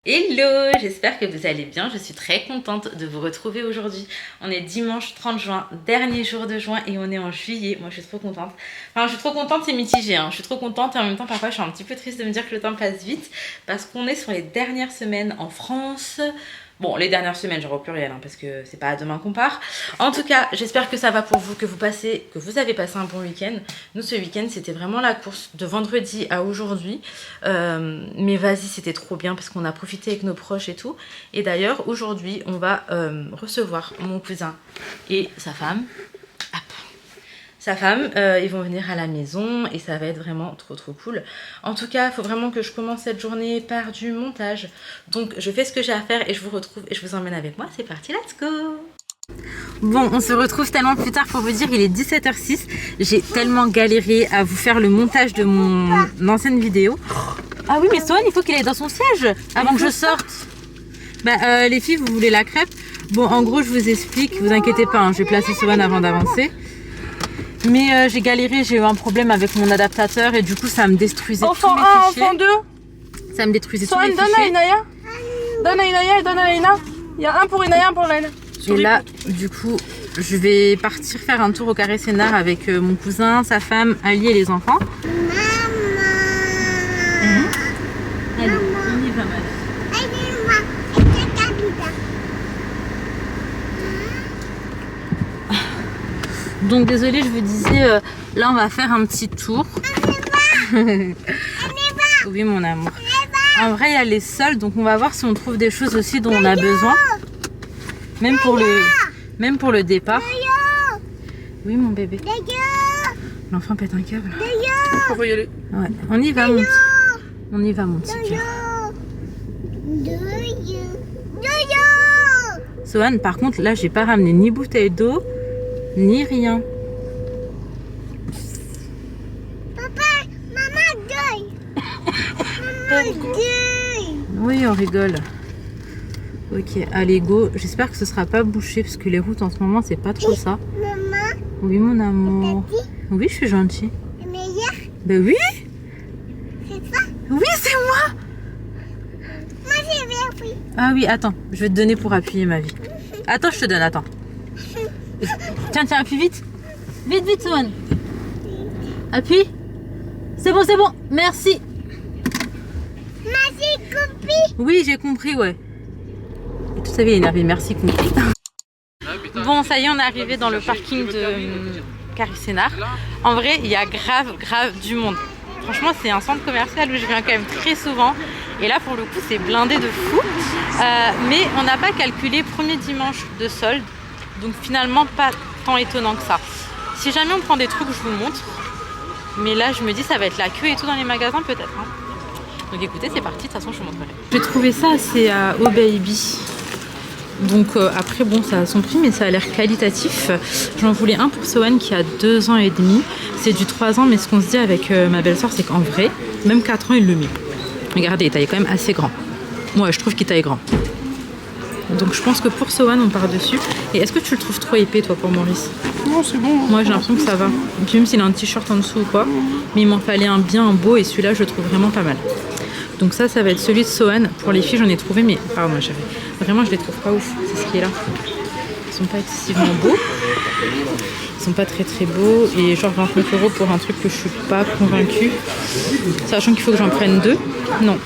Hello, j'espère que vous allez bien, je suis très contente de vous retrouver aujourd'hui. On est dimanche 30 juin, dernier jour de juin et on est en juillet, moi je suis trop contente. Enfin je suis trop contente, c'est mitigé, hein. Je suis trop contente et en même temps parfois je suis un petit peu triste de me dire que le temps passe vite parce qu'on est sur les dernières semaines en France. Bon, les dernières semaines, genre au pluriel, hein, parce que c'est pas à demain qu'on part. En tout cas, j'espère que ça va pour vous, que vous avez passé un bon week-end. Nous, ce week-end, c'était vraiment la course de vendredi à aujourd'hui. Mais vas-y, c'était trop bien parce qu'on a profité avec nos proches et tout. Et d'ailleurs, aujourd'hui, on va recevoir mon cousin et sa femme. Ils vont venir à la maison et ça va être vraiment trop cool. En tout cas, il faut vraiment que je commence cette journée par du montage. Donc je fais ce que j'ai à faire et je vous retrouve et je vous emmène avec moi. C'est parti, let's go! Bon, on se retrouve tellement plus tard pour vous dire, il est 17h06. J'ai tellement galéré à vous faire le montage de mon ancienne vidéo. Ah oui, mais Swan, il faut qu'il aille dans son siège avant que je sorte. Bah, les filles, vous voulez la crêpe? Bon, en gros, je vous explique, vous inquiétez pas, hein, je vais placer Swan avant d'avancer. Mais j'ai galéré, j'ai eu un problème avec mon adaptateur et du coup ça me détruisait enfant tous mes fichiers. Enfant 2. Ça me détruisait tous les Donne fichiers. à Inaya. Donne à Inaya et donne à Ina. Il y a un pour Inaya, un pour Laina. Et là, du coup, je vais partir faire un tour au Carré Sénart avec mon cousin, sa femme, Ali et les enfants. Allez, on y va, mal. Donc désolée, je vous disais, là on va faire un petit tour. Oui mon amour. En vrai il y a les soldes, donc on va voir si on trouve des choses aussi dont on a besoin. Même pour le départ. Oui mon bébé. L'enfant pète un câble. On va y aller. Ouais. On y va mon petit. On y va mon petit cœur. Sohan, par contre là j'ai pas ramené ni bouteille d'eau ni rien. Papa, maman gueule. Maman gueule. Oui, on rigole. Ok, allez go. J'espère que ce sera pas bouché parce que les routes en ce moment c'est pas trop ça. Maman, Oui mon amour. t'as dit Oui, je suis gentille. le meilleur, Ben oui. c'est ça. Oui, c'est moi. Moi j'ai bien appris. Ah oui, attends, je vais te donner pour appuyer ma vie. Attends, je te donne, attends. Tiens, appuie vite. Vite, Sohan. Appuie. C'est bon, merci. Merci copie. Oui, j'ai compris, ouais. Et tout ça, il est énervé, merci, compris. Bon, ça y est, on est arrivé dans le parking de Carré Sénart. En vrai, il y a grave du monde. Franchement, c'est un centre commercial où je viens quand même très souvent. Et là, pour le coup, c'est blindé de fou. Mais on n'a pas calculé premier dimanche de solde. Donc finalement, pas tant étonnant que ça. Si jamais on prend des trucs, je vous montre. Mais là, je me dis, ça va être la queue et tout dans les magasins, peut-être. Hein. Donc écoutez, c'est parti. De toute façon, je vous montrerai. J'ai trouvé ça, c'est à Oh Baby. Donc après, bon, ça a son prix, mais ça a l'air qualitatif. J'en voulais un pour Sohan qui a 2 ans et demi. C'est du 3 ans, mais ce qu'on se dit avec ma belle-sœur, c'est qu'en vrai, même 4 ans, il le met. Regardez, il taille quand même assez grand. Moi, je trouve qu'il taille grand. Donc je pense que pour Sohan, on part dessus. Et est-ce que tu le trouves trop épais, toi, pour Maurice? Non, c'est bon. Moi, j'ai l'impression que ça va. Même s'il a un t-shirt en dessous ou quoi. Mais il m'en fallait un bien beau et celui-là, je le trouve vraiment pas mal. Donc ça va être celui de Sohan. Pour les filles, j'en ai trouvé, mais pardon ma chérie. Vraiment, je les trouve pas ouf. C'est ce qui est là. Ils sont pas excessivement beaux. Ils sont pas très beaux. Et genre 29 € pour un truc que je suis pas convaincue. Sachant qu'il faut que j'en prenne 2. Non.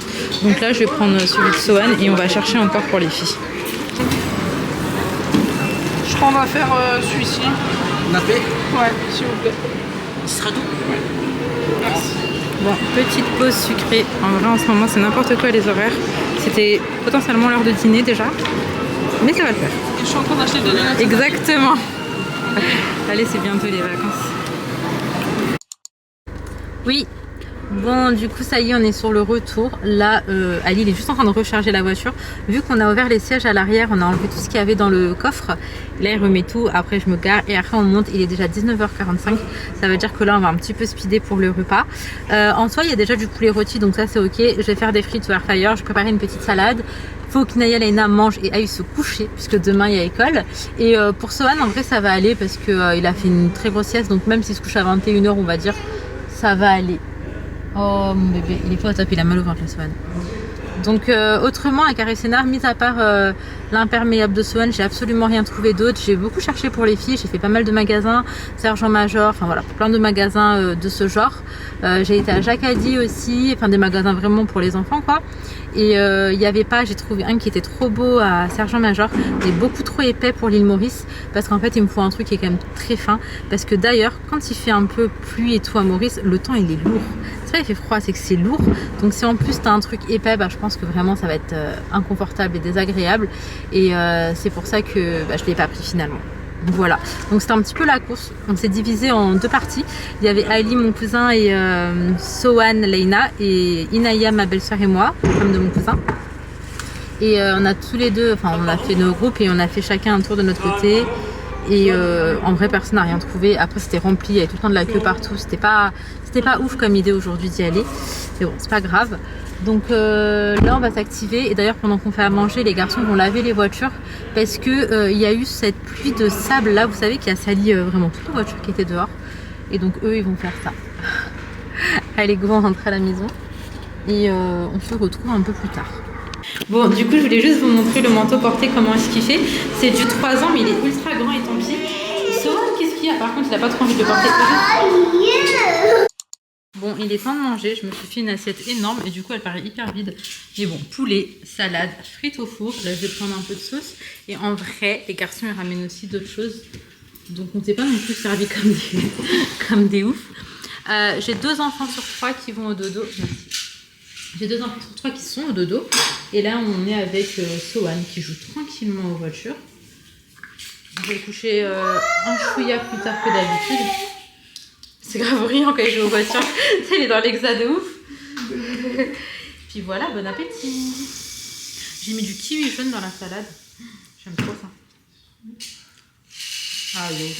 Donc là, je vais prendre celui de Sohan et on va chercher encore pour les filles. Je crois qu'on va faire celui-ci. Nappé. Ouais, s'il vous plaît. Ce sera tout. Merci. Bon, petite pause sucrée. En vrai, en ce moment, c'est n'importe quoi les horaires. C'était potentiellement l'heure de dîner déjà. Mais ça va le faire. Et je suis en train d'acheter des donuts. Exactement. Allez, c'est bientôt les vacances. Oui. Bon, du coup, ça y est, on est sur le retour. Là, Ali, il est juste en train de recharger la voiture. Vu qu'on a ouvert les sièges à l'arrière, on a enlevé tout ce qu'il y avait dans le coffre. Là, il remet tout. Après, je me gare et après, on monte. Il est déjà 19h45. Ça veut dire que là, on va un petit peu speeder pour le repas. En soi, il y a déjà du poulet rôti, donc ça, c'est ok. Je vais faire des frites au air fryer. Je préparer une petite salade. Faut qu'Inaya et Laina mangent et aillent se coucher puisque demain il y a école. Et pour Sohan, en vrai, ça va aller parce que il a fait une très grosse sieste. Donc même s'il se couche à 21h, on va dire, ça va aller. Oh mon bébé, il est pas au top, il a mal au ventre, la Sohan. Donc autrement à Carré Sénart, mis à part l'imperméable de Sohan, j'ai absolument rien trouvé d'autre. J'ai beaucoup cherché pour les filles, j'ai fait pas mal de magasins, Sergent Major, enfin voilà, plein de magasins de ce genre. J'ai été à Jacadi aussi, enfin des magasins vraiment pour les enfants quoi. Et il n'y avait pas, j'ai trouvé un qui était trop beau à Sergent Major, mais beaucoup trop épais pour l'île Maurice, parce qu'en fait il me faut un truc qui est quand même très fin, parce que d'ailleurs quand il fait un peu pluie et tout à Maurice, le temps il est lourd. C'est pas il fait froid, c'est que c'est lourd, donc si en plus tu as un truc épais, bah, je pense que vraiment ça va être inconfortable et désagréable, et c'est pour ça que bah, je ne l'ai pas pris finalement. Voilà, donc c'était un petit peu la course. On s'est divisé en deux parties. Il y avait Ali, mon cousin, et Sohan, Leina, et Inaya, ma belle-sœur, et moi, la femme de mon cousin. Et on a tous les deux, enfin on a fait nos groupes et on a fait chacun un tour de notre côté. Et en vrai personne n'a rien trouvé. Après c'était rempli, il y avait tout le temps de la queue partout. C'était pas ouf comme idée aujourd'hui d'y aller. Mais bon, c'est pas grave. Donc là on va s'activer et d'ailleurs pendant qu'on fait à manger les garçons vont laver les voitures parce que il y a eu cette pluie de sable là, vous savez, qui a sali vraiment toutes les voitures qui étaient dehors, et donc eux ils vont faire ça. Allez go, on rentre à la maison et on se retrouve un peu plus tard. Bon, du coup je voulais juste vous montrer le manteau porté, comment est-ce qu'il fait. C'est du 3 ans mais il est ultra grand et tant pis. Sohan, qu'est-ce qu'il y a? Par contre il a pas trop envie de le porter. Bon, il est temps de manger, je me suis fait une assiette énorme et du coup elle paraît hyper vide. Mais bon, poulet, salade, frites au four, là je vais prendre un peu de sauce. Et en vrai, les garçons ils ramènent aussi d'autres choses. Donc on ne s'est pas non plus servi comme des oufs. J'ai 2 enfants sur 3 qui vont au dodo. J'ai 2 enfants sur 3 qui sont au dodo. Et là on est avec Sohan qui joue tranquillement aux voitures. Je vais le coucher un chouïa plus tard que d'habitude. C'est grave brillant quand il joue aux voitures. Il est dans l'exa de ouf. Puis voilà, bon appétit. J'ai mis du kiwi jaune dans la salade. J'aime trop ça. Allez.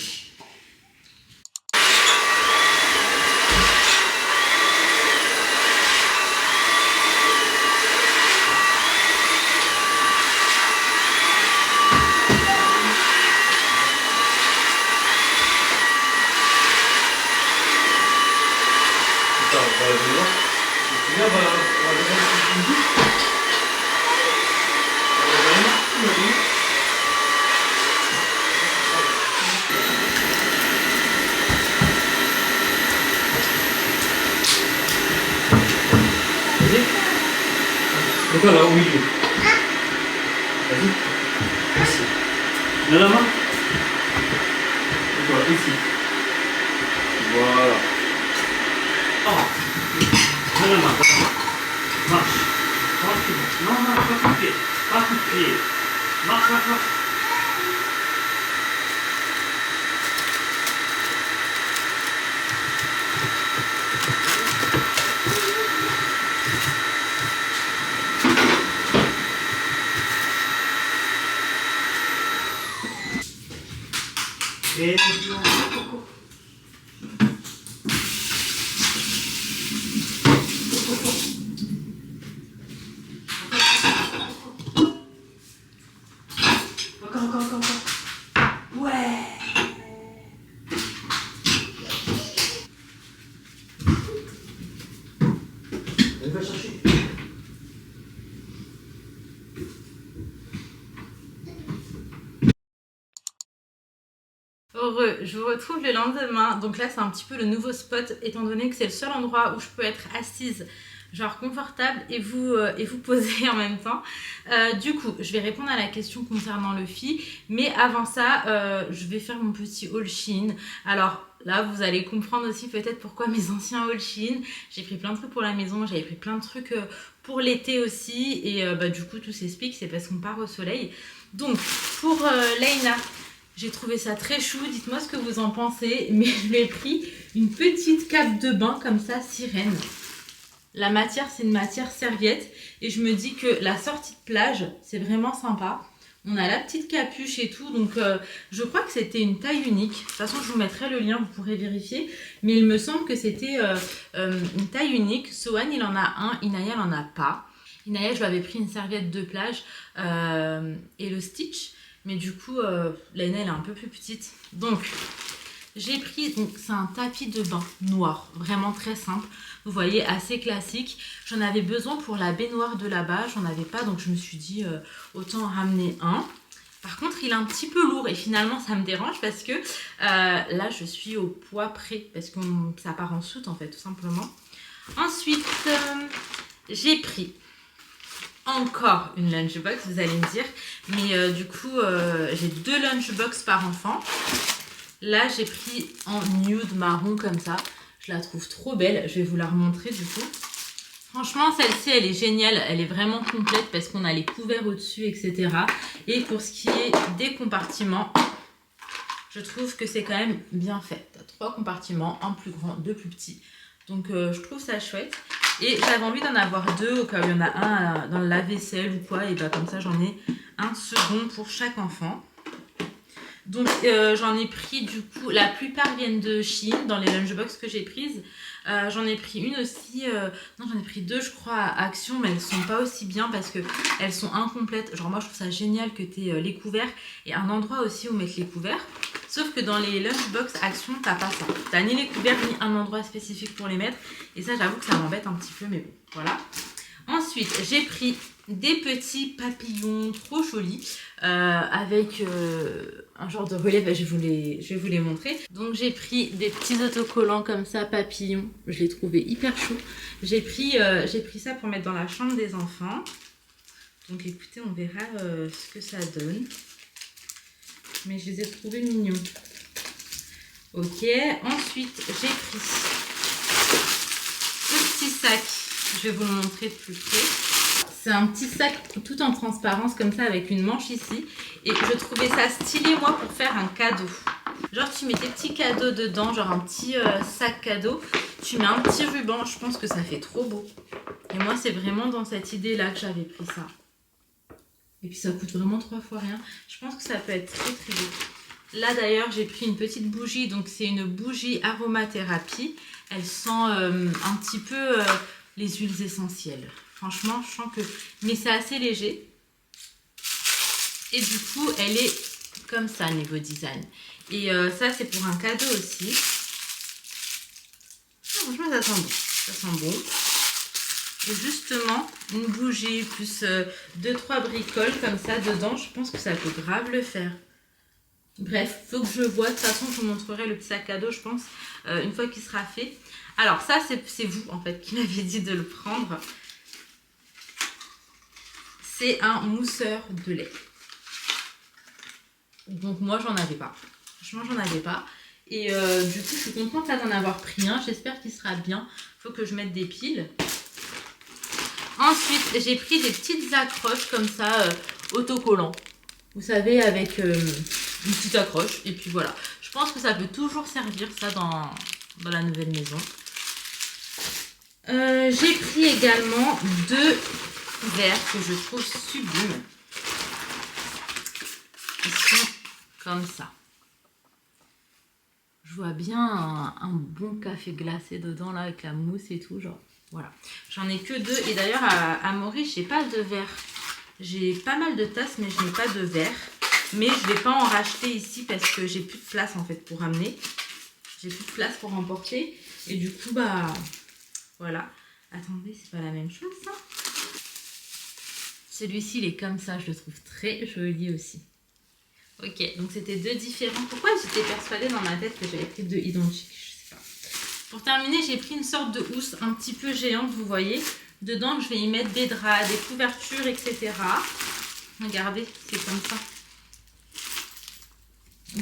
C'est quoi là au milieu? Vas-y. Ici. Mets la main. Et toi, ici. Voilà. Oh. Mets la main. Marche. Tranquille. Non, non, pas coup de pied. Pas coup de pied. Marche, marche, marche. Et encore. Ouais. Elle va chercher. Heureux, je vous retrouve le lendemain. Donc là c'est un petit peu le nouveau spot étant donné que c'est le seul endroit où je peux être assise genre confortable et vous poser en même temps. Du coup je vais répondre à la question concernant le FI, mais avant ça je vais faire mon petit haul Shein. Alors là vous allez comprendre aussi peut-être pourquoi mes anciens haul Shein. J'ai pris plein de trucs pour la maison, j'avais pris plein de trucs pour l'été aussi, et du coup tout s'explique, c'est parce qu'on part au soleil. Donc pour Leina, j'ai trouvé ça très chou, dites-moi ce que vous en pensez, mais je lui ai pris une petite cape de bain comme ça, sirène. La matière, c'est une matière serviette, et je me dis que la sortie de plage, c'est vraiment sympa. On a la petite capuche et tout, donc je crois que c'était une taille unique. De toute façon, je vous mettrai le lien, vous pourrez vérifier. Mais il me semble que c'était une taille unique. Sohan, il en a un, Inaya, il en a pas. Inaya, je lui avais pris une serviette de plage et le Stitch. Mais du coup, Leina, elle est un peu plus petite. Donc, J'ai pris, donc c'est un tapis de bain noir, vraiment très simple. Vous voyez, assez classique. J'en avais besoin pour la baignoire de là-bas, j'en avais pas, donc je me suis dit autant en ramener un. Par contre, il est un petit peu lourd et finalement ça me dérange parce que là je suis au poids près, parce que ça part en soute en fait, tout simplement. Ensuite, j'ai pris encore une lunchbox, vous allez me dire, mais du coup j'ai 2 lunchbox par enfant. Là j'ai pris en nude marron comme ça, je la trouve trop belle, je vais vous la remontrer du coup. Franchement celle-ci elle est géniale, elle est vraiment complète parce qu'on a les couverts au-dessus etc. Et pour ce qui est des compartiments, je trouve que c'est quand même bien fait. Tu as 3 compartiments, un plus grand, 2 plus petits, donc je trouve ça chouette. Et j'avais envie d'en avoir 2 au cas où il y en a un dans le lave-vaisselle ou quoi, et bah comme ça j'en ai un second pour chaque enfant. Donc j'en ai pris du coup, la plupart viennent de Shein dans les lunchbox que j'ai prises. J'en ai pris une aussi, non j'en ai pris 2 je crois à Action, mais elles sont pas aussi bien parce que elles sont incomplètes. Genre moi je trouve ça génial que tu aies les couverts et un endroit aussi où mettre les couverts. Sauf que dans les lunchbox Action t'as pas ça. T'as ni les couverts ni un endroit spécifique pour les mettre. Et ça j'avoue que ça m'embête un petit peu, mais bon voilà. Ensuite j'ai pris des petits papillons trop jolis avec un genre de relief, je vais vous les montrer. Donc j'ai pris des petits autocollants comme ça, papillons, je les trouvais hyper chauds. J'ai pris ça pour mettre dans la chambre des enfants. Donc écoutez, on verra ce que ça donne. Mais je les ai trouvés mignons. Ok, ensuite j'ai pris ce petit sac, je vais vous le montrer de plus près. C'est un petit sac tout en transparence comme ça avec une manche ici. Et je trouvais ça stylé moi pour faire un cadeau. Genre tu mets tes petits cadeaux dedans, genre un petit sac cadeau. Tu mets un petit ruban, je pense que ça fait trop beau. Et moi c'est vraiment dans cette idée là que j'avais pris ça. Et puis ça coûte vraiment 3 fois rien. Je pense que ça peut être très très beau. Là d'ailleurs j'ai pris une petite bougie, donc c'est une bougie aromathérapie. Elle sent un petit peu les huiles essentielles. Franchement, je sens que... Mais c'est assez léger. Et du coup, elle est comme ça, niveau design. Et ça, c'est pour un cadeau aussi. Franchement, ça sent bon. Ça sent bon. Et justement, une bougie plus 2-3 bricoles comme ça dedans. Je pense que ça peut grave le faire. Bref, faut que je vois. De toute façon, je vous montrerai le petit sac à dos, je pense, une fois qu'il sera fait. Alors ça, c'est vous, en fait, qui m'avez dit de le prendre. C'est un mousseur de lait. Donc moi j'en avais pas. Franchement j'en avais pas. Et du coup je suis contente là d'en avoir pris un. J'espère qu'il sera bien. Faut que je mette des piles. Ensuite j'ai pris des petites accroches comme ça autocollants. Vous savez avec une petite accroche. Et puis voilà. Je pense que ça peut toujours servir ça dans la nouvelle maison. J'ai pris également 2 verres que je trouve sublimes. Ils sont comme ça. Je vois bien un bon café glacé dedans là avec la mousse et tout, genre voilà. J'en ai que 2 et d'ailleurs à Maurice j'ai pas de verre. J'ai pas mal de tasses mais je n'ai pas de verre. Mais je vais pas en racheter ici parce que j'ai plus de place en fait pour ramener. J'ai plus de place pour emporter et du coup bah voilà. Attendez, c'est pas la même chose ça. Celui-ci, il est comme ça, je le trouve très joli aussi. Ok, donc c'était 2 différents. Pourquoi j'étais persuadée dans ma tête que j'avais pris 2 identiques? Je sais pas. Pour terminer, j'ai pris une sorte de housse un petit peu géante, vous voyez. Dedans, je vais y mettre des draps, des couvertures, etc. Regardez, c'est comme ça.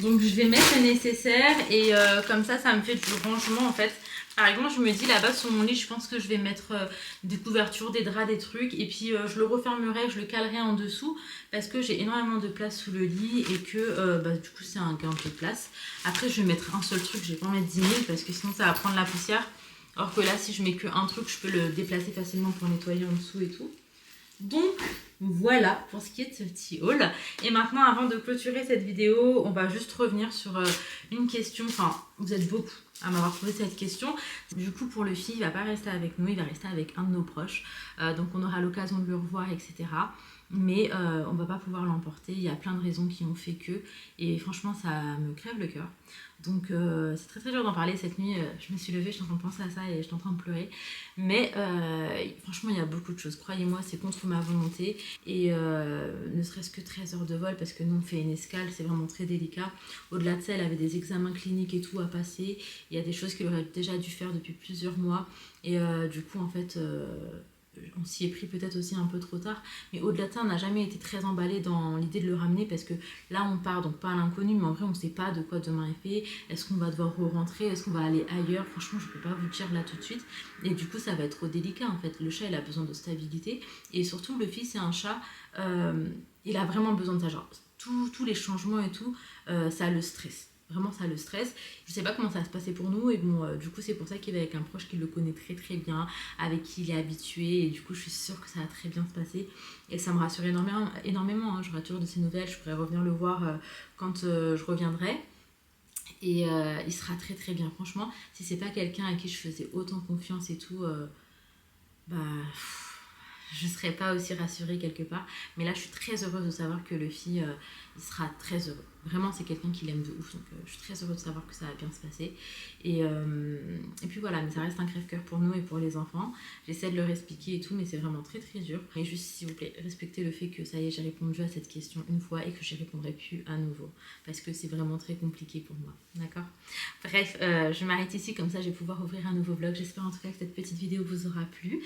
Donc je vais mettre le nécessaire et comme ça, ça me fait du rangement en fait. Par exemple, je me dis là-bas sur mon lit, je pense que je vais mettre des couvertures, des draps, des trucs. Et puis je le refermerai, je le calerai en dessous. Parce que j'ai énormément de place sous le lit et que du coup c'est un gain de place. Après je vais mettre un seul truc, je vais pas en mettre 10 000 parce que sinon ça va prendre la poussière. Alors que là si je mets qu'un truc, je peux le déplacer facilement pour nettoyer en dessous et tout. Donc voilà pour ce qui est de ce petit haul. Et maintenant avant de clôturer cette vidéo, on va juste revenir sur une question. Enfin vous êtes beaucoup à m'avoir posé cette question. Du coup, pour le fille, il va pas rester avec nous, il va rester avec un de nos proches. Donc on aura l'occasion de le revoir, etc. Mais on va pas pouvoir l'emporter. Il y a plein de raisons qui ont fait que. Et franchement, ça me crève le cœur. Donc c'est très très dur d'en parler cette nuit. Je me suis levée, je suis en train de penser à ça et je suis en train de pleurer. Mais franchement, il y a beaucoup de choses. Croyez-moi, c'est contre ma volonté. Et ne serait-ce que 13 heures de vol, parce que nous on fait une escale, c'est vraiment très délicat. Au-delà de ça, elle avait des examens cliniques et tout à passer. Il y a des choses qu'elle aurait déjà dû faire depuis plusieurs mois. Et du coup, en fait... on s'y est pris peut-être aussi un peu trop tard, mais au-delà de ça, on n'a jamais été très emballé dans l'idée de le ramener, parce que là on part donc pas à l'inconnu, mais en vrai on ne sait pas de quoi demain est fait. Est-ce qu'on va devoir re-rentrer, est-ce qu'on va aller ailleurs? Franchement, je peux pas vous dire là tout de suite, et du coup ça va être trop délicat en fait. Le chat, il a besoin de stabilité, et surtout le fils, c'est un chat, il a vraiment besoin de ça, genre tous les changements et tout, ça le stresse. Vraiment, ça le stresse. Je sais pas comment ça va se passer pour nous. Et bon, du coup, c'est pour ça qu'il est avec un proche qui le connaît très très bien, avec qui il est habitué. Et du coup, je suis sûre que ça va très bien se passer. Et ça me rassure énormément. Hein. J'aurai toujours de ses nouvelles. Je pourrai revenir le voir quand je reviendrai. Et il sera très très bien. Franchement, si c'est pas quelqu'un à qui je faisais autant confiance et tout, je ne serais pas aussi rassurée quelque part. Mais là, je suis très heureuse de savoir que le fille, il sera très heureux. Vraiment, c'est quelqu'un qui l'aime de ouf. Donc, je suis très heureuse de savoir que ça va bien se passer. Et puis voilà, mais ça reste un crève-cœur pour nous et pour les enfants. J'essaie de leur expliquer et tout, mais c'est vraiment très très dur. Et juste, s'il vous plaît, respectez le fait que ça y est, j'ai répondu à cette question une fois et que j'y répondrai plus à nouveau. Parce que c'est vraiment très compliqué pour moi. D'accord? Bref, je m'arrête ici, comme ça je vais pouvoir ouvrir un nouveau vlog. J'espère en tout cas que cette petite vidéo vous aura plu.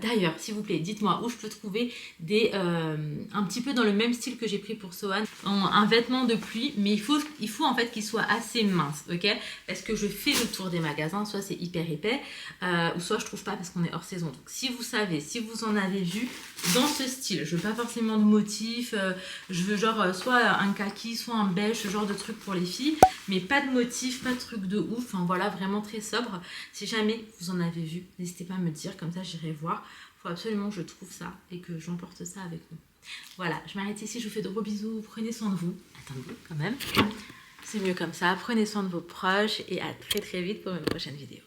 D'ailleurs, s'il vous plaît, dites-moi où je peux trouver un petit peu dans le même style que j'ai pris pour Sohan, un vêtement de pluie, mais il faut en fait qu'il soit assez mince, ok? Parce que je fais le tour des magasins, soit c'est hyper épais, ou soit je trouve pas parce qu'on est hors saison. Donc si vous savez, si vous en avez vu dans ce style, je veux pas forcément de motif, je veux genre soit un kaki, soit un beige, ce genre de truc pour les filles, mais pas de motif, pas de truc de ouf, enfin voilà, vraiment très sobre. Si jamais vous en avez vu, n'hésitez pas à me dire, comme ça j'irai voir. Faut absolument que je trouve ça et que j'emporte ça avec nous. Voilà, je m'arrête ici, je vous fais de gros bisous, prenez soin de vous. Attendez quand même, c'est mieux comme ça, prenez soin de vos proches et à très très vite pour une prochaine vidéo.